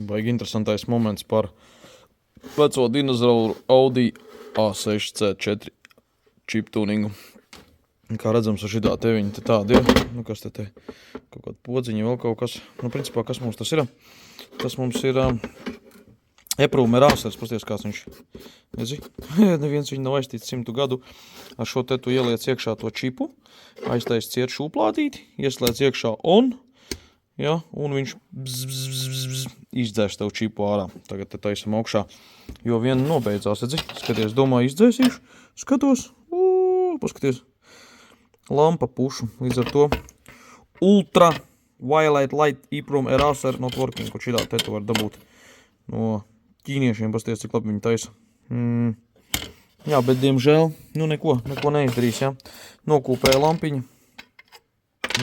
Baigi interesantais moments par veco dinozauru Audi A6C4 chiptuningu. Kā redzams, ar šitā te viņi te tādi ir. Nu, kas te kaut kāda podziņa, vēl kaut kas. Nu, principā, kas mums tas ir? Tas mums ir Eprūme rāsers, pasties, kāds viņš. Redzi? Neviens viņu nav aiztīts 100 gadu. Ar šo te tu ieliec iekšā to čipu, aiztais ciet šūplādīti, ieslēdz iekšā on, ja, un viņš izdzēs tev čipu ārā. Tagad te taisam augšā, jo viena nobeidzās, redzi? Skaties, domāju, izdzēsīšu. Skatos, paskaties. Lampa pušu, līdz ar to Ultra Violet Light Eprūme Eraser not working, ko šitā te tu var dabūt no ķīniešiem, pasties, cik labi viņi taisa. Jā, bet diemžēl, nu neko neizdarīs, jā. Nokūpēja lampiņa.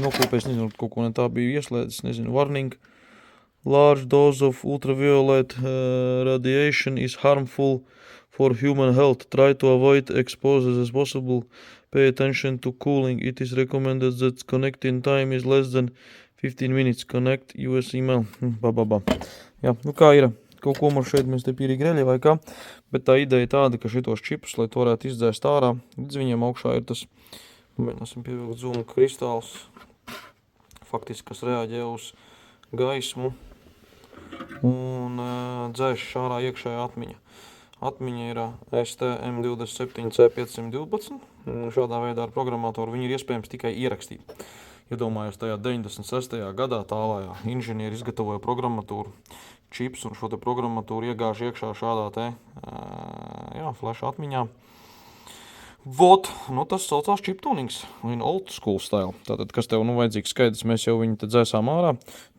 Nokūpēja, nezinu, kaut ko ne tā bija ieslēdzis, nezinu, warning. Large dose of ultraviolet radiation is harmful for human health. Try to avoid exposure as possible. Pay attention to cooling. It is recommended that connecting time is less than 15 minutes. Connect US email. Jā, nu kā ir? Kaut ko mums šeit mēs te pīrī greļi vai kā. Bet tā ideja tāda, ka šitos čipus, lai to varētu izdzēst ārā, līdz viņiem augšā ir tas, mēģināsim pievilkt zoom kristāls, faktiski, kas reaģē uz gaismu un dzēš ārā iekšējā atmiņa. Atmiņa ir STM27C512. Šādā veidā ar programmatoru viņi ir iespējams tikai ierakstīt. Iedomājos tajā 96. gadā tālājā inženieri izgatavoja programmatūru, čips un šo te programmatūru iegāž iekšā šādā te, flash atmiņā. Vot, nu tas saucās chiptunings, un old school style. Tātad, kas tev vajadzīgs skaidrs, mēs jau viņu te dzēsām ārā,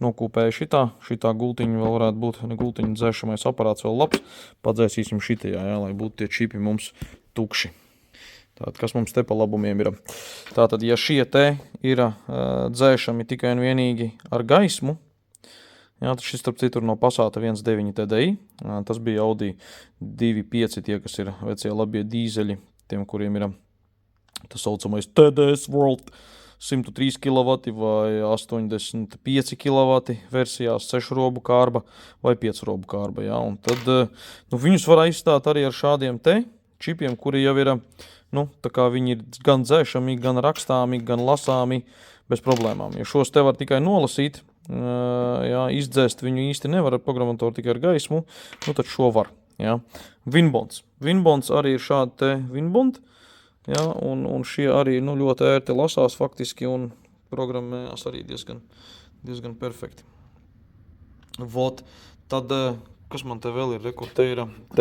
nokūpēja šitā gultiņa vēl varētu būt, ne gultiņa dzēšamais aparāts vēl labs, padzēsīsim šitajā, lai būtu tie čipi mums tukši. Tātad, kas mums te pa labumiem ir? Tātad, ja šie te ir dzēšami tikai un vienīgi ar gaismu, jā, tas šis starp citur no Passata 1.9 TDI, tas bija Audi 2.5, tie, kas ir vecie labie dīzeļi, tiem, kuriem ir tas saucamais TDS World 103 kW vai 85 kW versijās 6 robu kārba vai 5 robu kārba, jā, un tad, viņus var aizstāt arī ar šādiem te čipiem, kuri jau ir, tā kā viņi ir gan dzēšami, gan rakstāmi, gan lasāmi bez problēmām. Ja šos te var tikai nolasīt, jā, izdzēst viņu īsti nevar ar programmatoru tikai ar gaismu, tad šo var. Ja. Winbonds. Winbonds arī ir šādi te Winbond, ja, un šie arī ļoti ērti lasās faktiski un programmējās arī diezgan perfekti. Vot, tad, kas man te vēl ir, te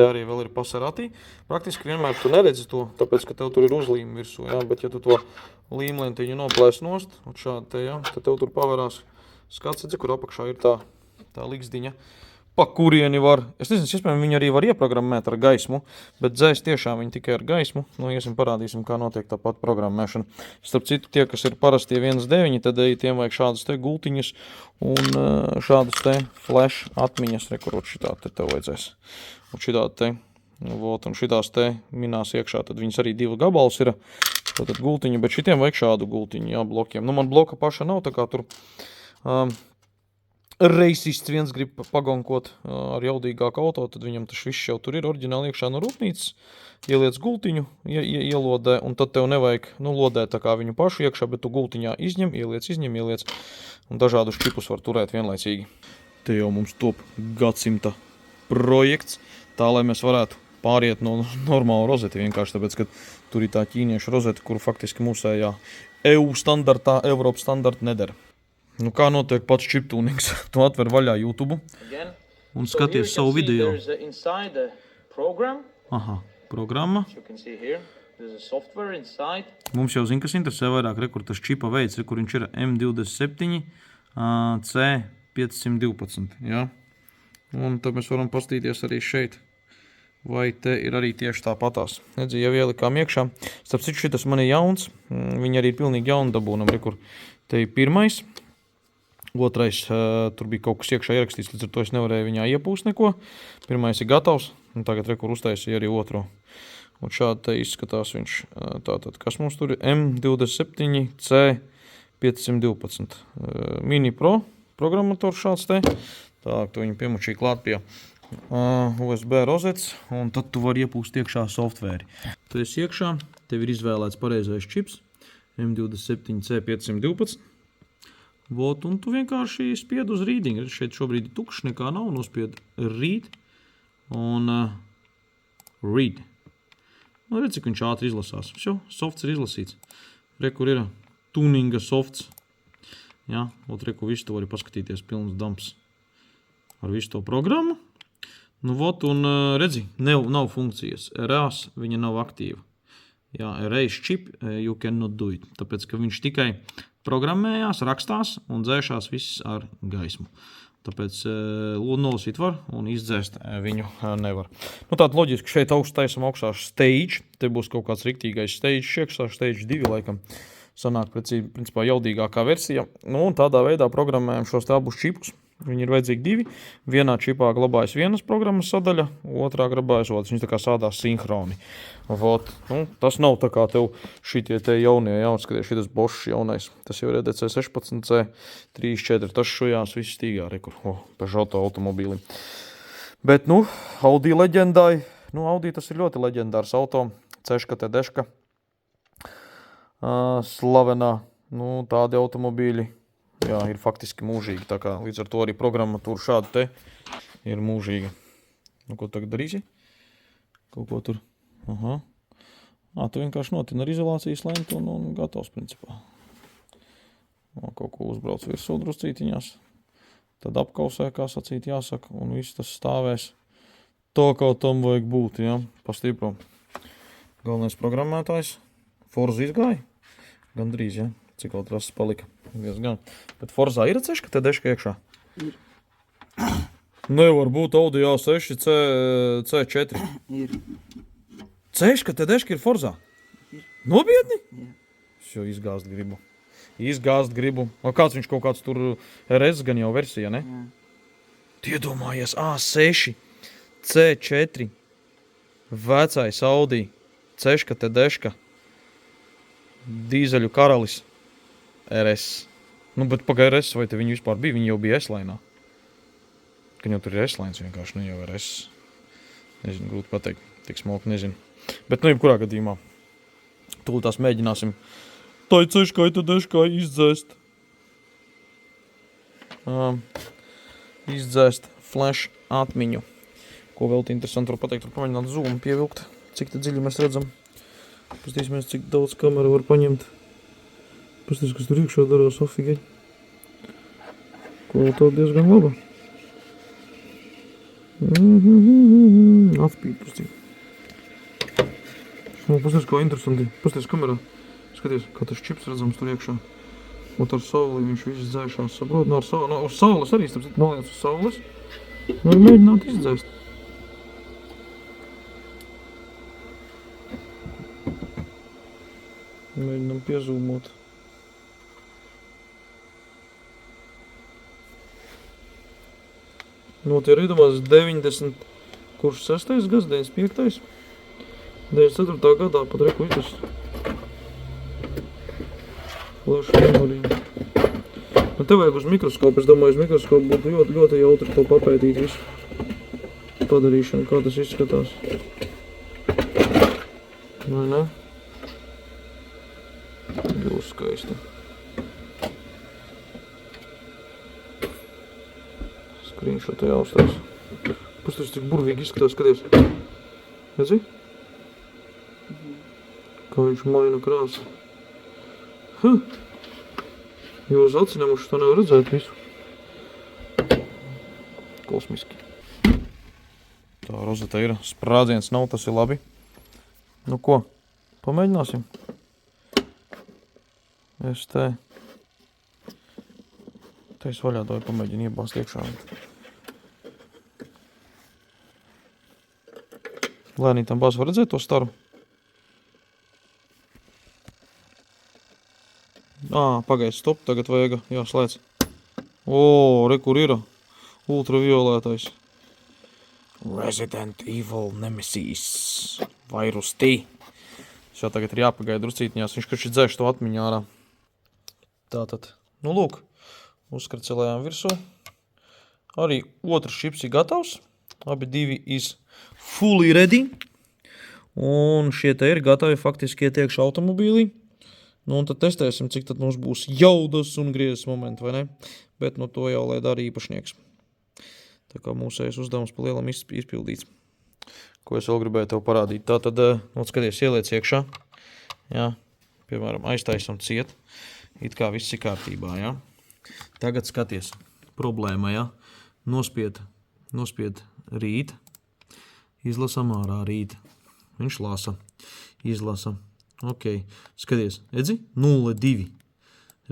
arī vēl ir Passerati. Praktiski vienmēr tu neredzi to, tāpēc, ka tev tur ir uzlīme virsū, ja, bet ja tu to līmlentiņu noplēs nost, un šādi te, ja, tad tev tur pavarās skats, kur apakšā ir tā liksdiņa. Pa kurieni var, es nezinu, iespējams, viņi arī var ieprogrammēt ar gaismu, bet dzēs tiešām viņi tikai ar gaismu. Iesim parādīsim, kā notiek tā pat programmēšana. Starp citu, tie, kas ir parastie 1.9, tad tiem vajag šādas te gultiņas un šādas te flash atmiņas, rekurot šitā te tev vajadzēs. Un šitā te, un šitās te minās iekšā, tad viņas arī 2 gabals ir, tad gultiņa, bet šitiem vajag šādu gultiņu, jā, blokiem. Man bloka paša nav, tā kā tur... Reisists viens grib pagonkot ar jaudīgāku auto, tad viņam tas viss jau tur ir oriģināli iekšā no rūpnīcas, ieliec gultiņu, ielodē, un tad tev nevajag lodēt tā kā viņu pašu iekšā, bet tu gultiņā izņem, ieliec, un dažādus čipus var turēt vienlaicīgi. Te jau mums top gadsimta projekts, tā lai mēs varētu pāriet no normāla rozeti, vienkārši tāpēc, ka tur ir tā ķīniešu rozeta, kuru faktiski mūsējā EU standartā, Eiropas standarta nedara. Kā notiek pats chiptunings? Tu atver vaļā YouTube un skaties savu video. Aha, programma. Mums jau zina, kas interesē vairāk, kur tas čipa veids, kur viņš ir M27 C512. Ja? Un tad mēs varam pastīties arī šeit. Vai te ir arī tieši tāpatās. Redzi, jau ielikām iekšā. Starp citu, šitas man ir jauns. Viņi arī ir pilnīgi jauni dabūnam. Kur te ir pirmais. Otrais, tur bija kaut kas iekšā ierakstīts, līdz ar to es nevarēju viņā iepūst neko. Pirmais ir gatavs, un tagad rekur uztaisīja arī otro. Un šādi te izskatās viņš. Tātad, kas mums tur ir? M27 C512. Mini Pro programmators šāds te. Tā, tu viņu piemučīji klāt pie USB rozets, un tad tu vari iepūst iekšā softvēri. Tu esi iekšā, tev ir izvēlēts pareizais čips, M27C512. Vot, un tu vienkārši spied uz reading. Redz, šeit šobrīd ir tukšs, nekā nav, nospied read un read. Nu, redz, cik viņš ātri izlasās. Visu, softs ir izlasīts. Re, kur ir tuninga softs. Jā, ot, re, kur visu to var paskatīties, pilns dumps ar visu to programmu. Nu, vot, un redzi, nav funkcijas. Erase viņa nav aktīva. Jā, erase chip, you cannot do it. Tāpēc, ka viņš tikai programmējās, rakstās un dzēšās viss ar gaismu. Tāpēc nolasīt var un izdzēst viņu nevar. Nu, tāda loģiski šeit taisam augstā stage. Te būs kaut kāds riktīgais stage iekšā, stage 2 laikam. Sanāk principā jaudīgākā versija. Nu, un tādā veidā programmējam šos te abus čipus. Viņi ir vajadzīgi divi. Vienā čipā glabājas vienas programmas sadaļa, otrā glabājas otrs. Viņi tā kā sādās sinhroni. Vot, nu, tas nav tā kā tev šitie te jaunie, skaties, šitas Bosch jaunais. Tas jau ir EDC 16C, 34. Tas šujās viss stīgā, rekur, Peugeot automobīlim. Bet, nu, Audi leģendai, Audi tas ir ļoti leģendārs auto. Ceška, Tedeška. Slavenā, tādi automobīļi. Jā, ir faktiski mūžīgi, tā kā līdz ar to arī programmatūra šāda te ir mūžīga. Nu, ko tagad darīsi? Kaut ko tur, tu vienkārši notina ar izolācijas lentu un gatavs principā. Kaut ko uzbrauc virsū druscītiņās, tad apkausē, kā sacīt jāsaka, un viss tas stāvēs tā, kā tam vajag būt, jā, pastipro. Galvenais programmētājs, Forza izgāja, gandrīz, jā. Cik vēl trases palika? Diezgan. Bet Forzā ir ceška Tedeška iekšā? Ir. Nevar būt Audi A6 C4. Ir. Ceška Tedeška ir Forzā? Ir. Nopietni? Jā. Šo izgāzt gribu. O kāds viņš kaut kāds tur RS gan jau versija, ne? Jā. Iedomājies A6 C4 vecais Audi Ceška Tedeška dīzeļu karalis RS. Nu, bet pagai RS, vai te viņi vispār bija? Viņi jau bija S-lainā. Ka jau tur ir S-lains vienkārši, jau RS. Nezinu, grūti pateikt. Tik smalki nezinu. Bet, jebkurā gadījumā. Tūlīt tās mēģināsim tai ceškai, Tedeškai izdzēst. Izdzēst flash atmiņu. Ko vēl interesanti var pateikt? Var pamēģināt zoom pievilkt. Cik te dziļi mēs redzam. Pastīsimies, cik daudz kameru var paņemt. Pastīsimies, kas tur iekšā darās, ofigeļ. Kvalitāte diezgan laba. Atspīd, pastīsimies. Pastīsimies, kā interesanti. Pastīsimies kamerā. Skaties, kā tas čips redzams tur iekšā. Un ar sauli viņš viss dzēšās, saprot? Uz saules arī, noliec uz saules. Var mēģināt izdzēst. Mēģinām piezūmot. Tie ir iedomās 90, kurš 6. gads, 95. 94. gadā pat reku itas. Flash memory. Te vajag uz mikroskopu, es domāju, uz mikroskopu būtu ļoti, ļoti jautri to papētīt visu padarīšanu, kā tas izskatās. Vai ne? Ļoti skaisti. Screenshot jāuztās. Pastāvis, cik burvīgi izskatās, skaties. Redzi? Kā viņš maina krāsu. Jo uz acinemuši to nevar redzēt visu. Kosmiski. Tā rozeta ir. Sprādziens nav, tas ir labi. Nu ko? Pamēģināsim. Es te es vaļā to pamēģinu iebāzt iekšā. Lēnītam bāz var redzēt to staru? Pagaid, stop, tagad vajag jāslēdz. Re, kur ir ultraviolētais. Resident Evil Nemesis Virus T. Šā tagad ir jāpagaida druscītiņās, viņš kači dzēš to atmiņā ārā. Tātad, lūk, uzkarcelējām virsū. arī otrs čips ir gatavs. Abi divi is fully ready. Un šie te ir gatavi faktiski iet iekšā automobīlī. Nu, un tad testēsim, cik tad mums būs jaudas un griezes momenti, vai ne? Bet no to jau lai dara īpašnieks. Tā kā mūsējais uzdevums pa lielam izpildīts. Ko es vēl gribēju tev parādīt. Tā tad, skaties, ieliec iekšā. Jā, piemēram, aiztaisam ciet. It kā viss ir kārtībā, jā. Tagad skaties, problēma, jā. Nospied rīt. Izlasam ārā rīt. Viņš lasa. Izlasa. Ok, skaties, edzi? 0,2.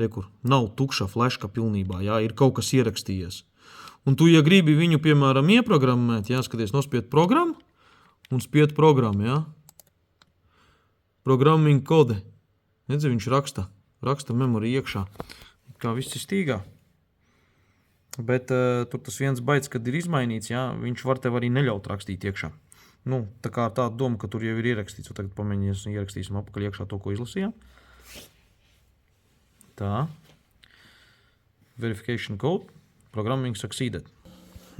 Rekur, nav tukša fleška pilnībā, jā, ir kaut kas ierakstījies. Un tu, ja gribi viņu, piemēram, ieprogrammēt, jā, skaties, nospied programmu un spied programmu, jā. Programming kode. Edzi, viņš raksta memoriju iekšā. Kā viss ir stīgā. Bet tur tas viens baits, kad ir izmainīts, jā, viņš var tev arī neļaut rakstīt iekšā. Nu, tā kā tāda doma, ka tur jau ir ierakstīts, un tagad pamēģināsim ierakstīsim apakaļ iekšā to, ko izlasījām. Tā. Verification code. Programming succeeded.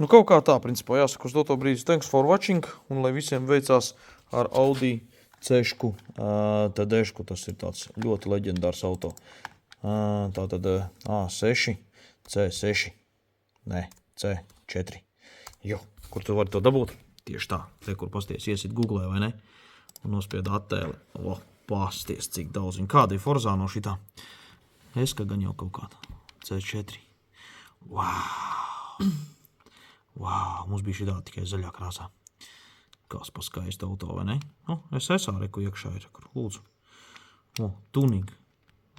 Nu, kaut kā tā, principā, jāsaka uz doto brīdi. Thanks for watching, un lai visiem veicās ar Audi C-šku, TD-šku, tas ir tāds ļoti leģendārs auto. Tātad A6, C6, ne, C4. Jo, kur tu vari to dabūt? Tieši tā, te, kur pasties, iesit Googlē, vai ne? Un nospied attēli. O, pasties, cik daudz. Un kāda ir Forzā no šitā? Es, ka gan jau kaut kāda. C4. Wow! Wow, mums bija šitā tikai zaļā krāsā. Kās paskaista auto, vai ne? O, SSā reku iekšā ir, kur lūdzu. O, tuning.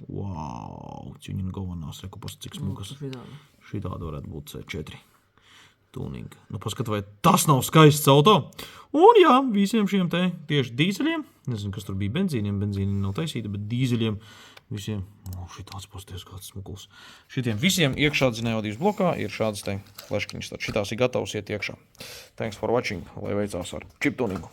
Wow, ciņina galvenās, reku pas cik smukas. Šitāda varētu būt C4. Tuning. Nu, paskat, vai tas nav skaists auto? Un jā, visiem šiem te tieši dīzeļiem, nezinu, kas tur bija benzīniem nav taisīta, bet dīzeļiem visiem, šitāds pasties kāds smukuls. Šitiem visiem iekšā dzinējodības blokā ir šādas te fleškiņas. Tad šitās ir gatavs iet iekšā. Thanks for watching, lai veicās ar chip tuningu.